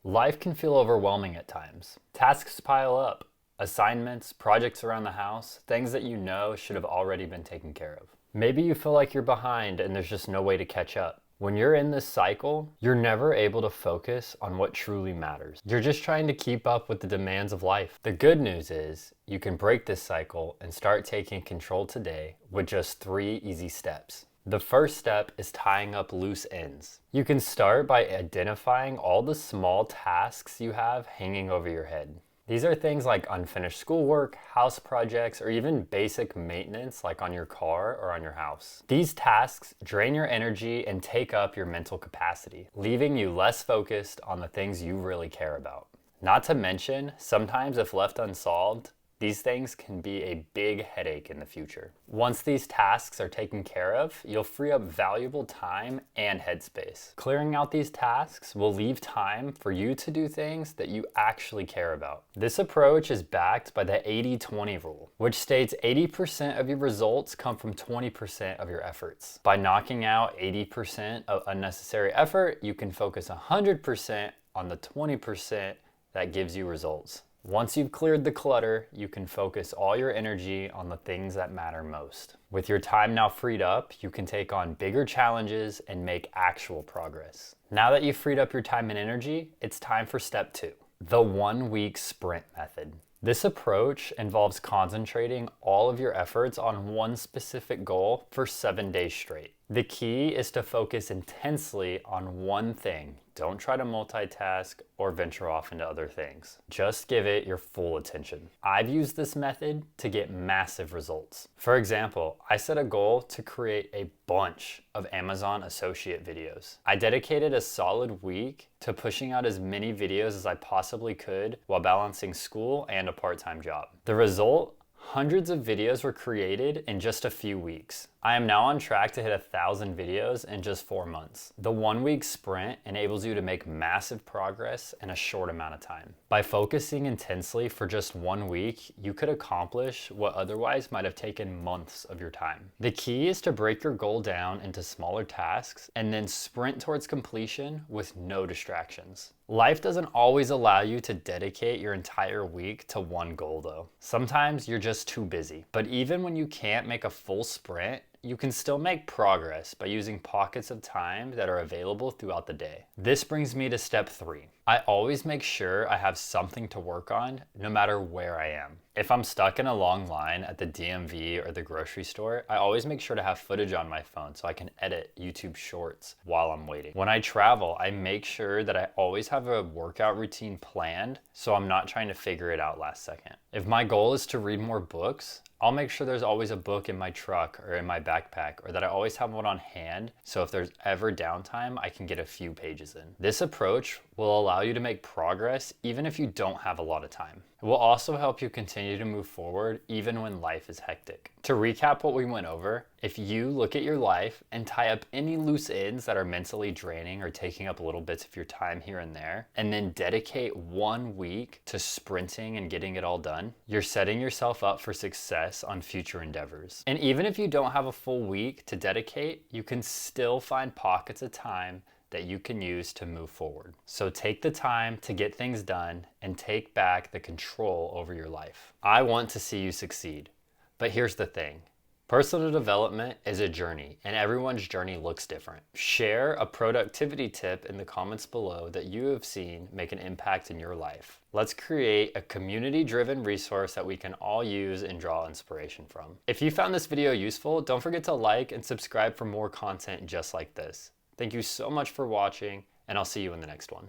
Life can feel overwhelming at times. Tasks pile up. Assignments, projects around the house, things that you know should have already been taken care of. Maybe you feel like you're behind and there's just no way to catch up. When you're in this cycle, you're never able to focus on what truly matters. You're just trying to keep up with the demands of life. The good news is you can break this cycle and start taking control today with just 3 easy steps. The first step is tying up loose ends. You can start by identifying all the small tasks you have hanging over your head. These are things like unfinished schoolwork, house projects, or even basic maintenance like on your car or on your house. These tasks drain your energy and take up your mental capacity, leaving you less focused on the things you really care about. Not to mention, sometimes if left unsolved, these things can be a big headache in the future. Once these tasks are taken care of, you'll free up valuable time and headspace. Clearing out these tasks will leave time for you to do things that you actually care about. This approach is backed by the 80-20 rule, which states 80% of your results come from 20% of your efforts. By knocking out 80% of unnecessary effort, you can focus 100% on the 20% that gives you results. Once you've cleared the clutter, you can focus all your energy on the things that matter most. With your time now freed up, you can take on bigger challenges and make actual progress. Now that you've freed up your time and energy, it's time for step 2, the 1-week sprint method. This approach involves concentrating all of your efforts on one specific goal for 7 days straight. The key is to focus intensely on one thing. Don't try to multitask or venture off into other things. Just give it your full attention. I've used this method to get massive results. For example, I set a goal to create a bunch of Amazon associate videos. I dedicated a solid week to pushing out as many videos as I possibly could while balancing school and a part-time job. The result? Hundreds of videos were created in just a few weeks. I am now on track to hit 1,000 videos in just 4 months. The 1-week sprint enables you to make massive progress in a short amount of time. By focusing intensely for just 1 week, you could accomplish what otherwise might have taken months of your time. The key is to break your goal down into smaller tasks and then sprint towards completion with no distractions. Life doesn't always allow you to dedicate your entire week to one goal though. Sometimes you're just too busy. But even when you can't make a full sprint, you can still make progress by using pockets of time that are available throughout the day. This brings me to step 3. I always make sure I have something to work on no matter where I am. If I'm stuck in a long line at the DMV or the grocery store, I always make sure to have footage on my phone so I can edit YouTube shorts while I'm waiting. When I travel, I make sure that I always have a workout routine planned so I'm not trying to figure it out last second. If my goal is to read more books, I'll make sure there's always a book in my truck or in my backpack, or that I always have one on hand, so if there's ever downtime, I can get a few pages in. This approach will allow you to make progress even if you don't have a lot of time. It will also help you continue to move forward even when life is hectic. To recap what we went over, if you look at your life and tie up any loose ends that are mentally draining or taking up little bits of your time here and there, and then dedicate 1 week to sprinting and getting it all done, you're setting yourself up for success on future endeavors. And even if you don't have a full week to dedicate, you can still find pockets of time that you can use to move forward. So take the time to get things done and take back the control over your life. I want to see you succeed. But here's the thing. Personal development is a journey, and everyone's journey looks different. Share a productivity tip in the comments below that you have seen make an impact in your life. Let's create a community-driven resource that we can all use and draw inspiration from. If you found this video useful, don't forget to like and subscribe for more content just like this. Thank you so much for watching, and I'll see you in the next one.